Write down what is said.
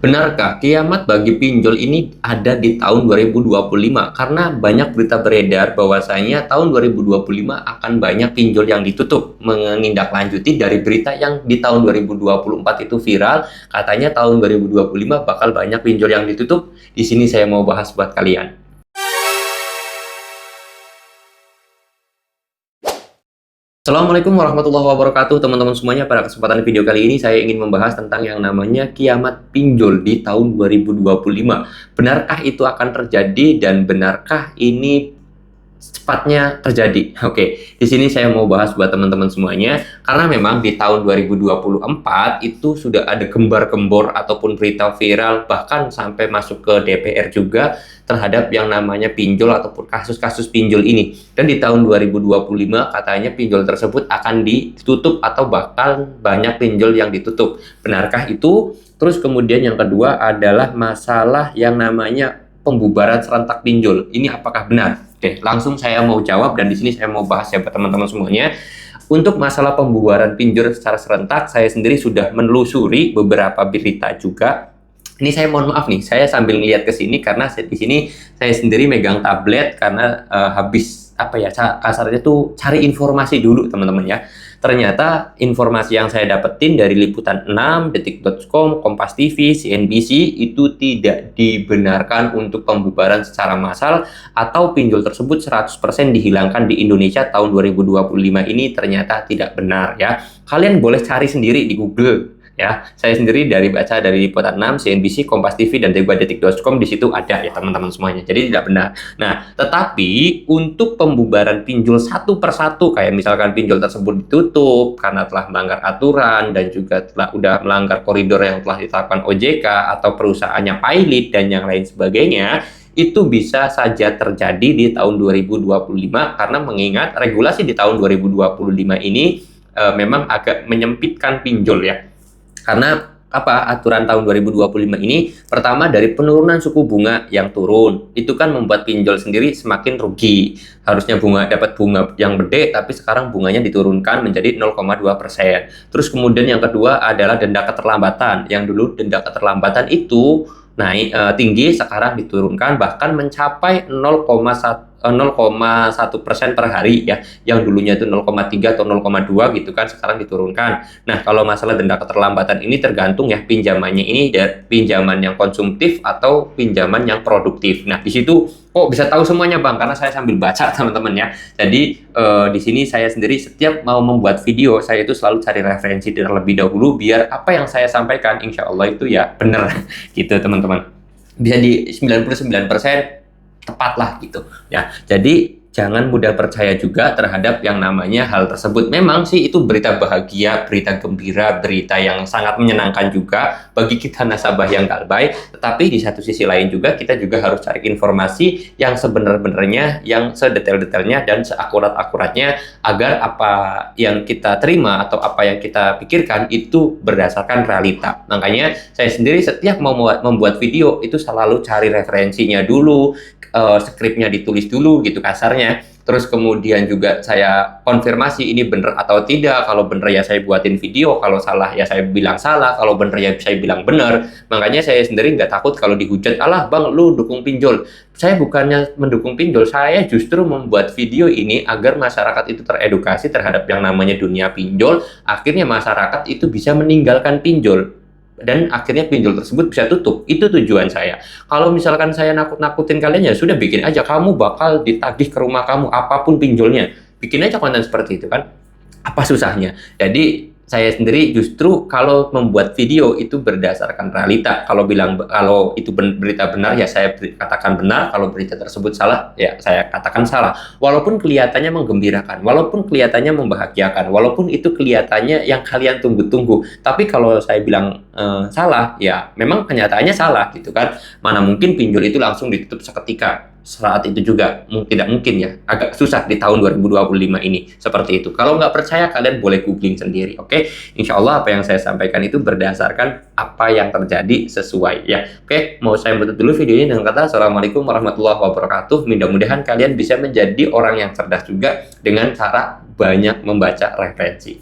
Benarkah kiamat bagi pinjol ini ada di tahun 2025? Karena banyak berita beredar bahwasanya tahun 2025 akan banyak pinjol yang ditutup. Menindaklanjuti dari berita yang di tahun 2024 itu viral, katanya tahun 2025 bakal banyak pinjol yang ditutup. Di sini saya mau bahas buat kalian. Assalamualaikum warahmatullahi wabarakatuh teman-teman semuanya. Pada kesempatan video kali ini saya ingin membahas tentang yang namanya kiamat pinjol di tahun 2025. Benarkah itu akan terjadi dan benarkah ini cepatnya terjadi? Oke, di sini saya mau bahas buat teman-teman semuanya karena memang di tahun 2024 itu sudah ada gembar-gembor ataupun berita viral bahkan sampai masuk ke DPR juga terhadap yang namanya pinjol ataupun kasus-kasus pinjol ini. Dan di tahun 2025 katanya pinjol tersebut akan ditutup atau bakal banyak pinjol yang ditutup. Benarkah itu? Terus kemudian yang kedua adalah masalah yang namanya pembubaran serentak pinjol. Ini apakah benar? Oke, langsung saya mau jawab dan di sini saya mau bahas ya buat teman-teman semuanya. Untuk masalah pembubaran pinjol secara serentak, saya sendiri sudah menelusuri beberapa berita juga. Ini saya mohon maaf nih, saya sambil ngeliat ke sini karena di sini saya sendiri megang tablet karena habis apa ya kasarnya tuh cari informasi dulu teman-teman ya. Ternyata informasi yang saya dapetin dari Liputan 6, Detik.com, Kompas TV, CNBC itu tidak dibenarkan untuk pembubaran secara massal atau pinjol tersebut 100% dihilangkan di Indonesia tahun 2025 ini ternyata tidak benar ya. Kalian boleh cari sendiri di Google. Ya, saya sendiri baca dari Liputan 6, CNBC, Kompas TV, dan juga Detik.com di situ ada ya teman-teman semuanya. Jadi tidak benar. Nah, tetapi untuk pembubaran pinjol satu persatu kayak misalkan pinjol tersebut ditutup karena telah melanggar aturan dan juga udah melanggar koridor yang telah ditetapkan OJK atau perusahaannya pilot dan yang lain sebagainya, itu bisa saja terjadi di tahun 2025 karena mengingat regulasi di tahun 2025 ini memang agak menyempitkan pinjol ya. Karena apa aturan tahun 2025 ini pertama dari penurunan suku bunga yang turun itu kan membuat pinjol sendiri semakin rugi. Harusnya dapat bunga yang gede tapi sekarang bunganya diturunkan menjadi 0,2%. Terus kemudian yang kedua adalah denda keterlambatan. Yang dulu denda keterlambatan itu naik tinggi, sekarang diturunkan bahkan mencapai 0,1% per hari ya, yang dulunya itu 0,3 atau 0,2 gitu kan, sekarang diturunkan. Nah, kalau masalah denda keterlambatan ini tergantung ya pinjamannya ini dari pinjaman yang konsumtif atau pinjaman yang produktif. Nah, di situ kok bisa tahu semuanya Bang? Karena saya sambil baca teman-teman ya. Jadi di sini saya sendiri setiap mau membuat video saya itu selalu cari referensi terlebih dahulu biar apa yang saya sampaikan insya Allah itu ya benar gitu teman-teman. Bisa di 99% tepat lah gitu ya. Jadi jangan mudah percaya juga terhadap yang namanya hal tersebut. Memang sih itu berita bahagia, berita gembira, berita yang sangat menyenangkan juga bagi kita nasabah yang galbay. Tetapi di satu sisi lain juga kita juga harus cari informasi yang sebenar-benarnya, yang sedetail-detailnya dan seakurat-akuratnya agar apa yang kita terima atau apa yang kita pikirkan itu berdasarkan realita. Makanya saya sendiri setiap mau membuat video itu selalu cari referensinya dulu, skripnya ditulis dulu gitu kasarnya. Terus kemudian juga saya konfirmasi ini benar atau tidak. Kalau benar ya saya buatin video, kalau salah ya saya bilang salah, kalau benar ya saya bilang benar. Makanya saya sendiri nggak takut kalau dihujat, alah bang lu dukung pinjol. Saya bukannya mendukung pinjol, saya justru membuat video ini agar masyarakat itu teredukasi terhadap yang namanya dunia pinjol. Akhirnya masyarakat itu bisa meninggalkan pinjol dan akhirnya pinjol tersebut bisa tutup. Itu tujuan saya. Kalau misalkan saya nakut-nakutin kalian ya sudah, bikin aja, kamu bakal ditagih ke rumah kamu apapun pinjolnya, bikin aja konten seperti itu kan, apa susahnya. Jadi saya sendiri justru kalau membuat video itu berdasarkan realita. Kalau itu berita benar ya saya katakan benar, kalau berita tersebut salah ya saya katakan salah. Walaupun kelihatannya menggembirakan, walaupun kelihatannya membahagiakan, walaupun itu kelihatannya yang kalian tunggu-tunggu. Tapi kalau saya bilang salah ya memang kenyataannya salah gitu kan. Mana mungkin pinjol itu langsung ditutup seketika. Saat itu juga tidak mungkin ya, agak susah di tahun 2025 ini seperti itu. Kalau nggak percaya kalian boleh googling sendiri, oke? Insya Allah apa yang saya sampaikan itu berdasarkan apa yang terjadi sesuai ya. Oke, mau saya tutup dulu videonya dengan kata Assalamualaikum warahmatullahi wabarakatuh. Mudah-mudahan kalian bisa menjadi orang yang cerdas juga dengan cara banyak membaca referensi.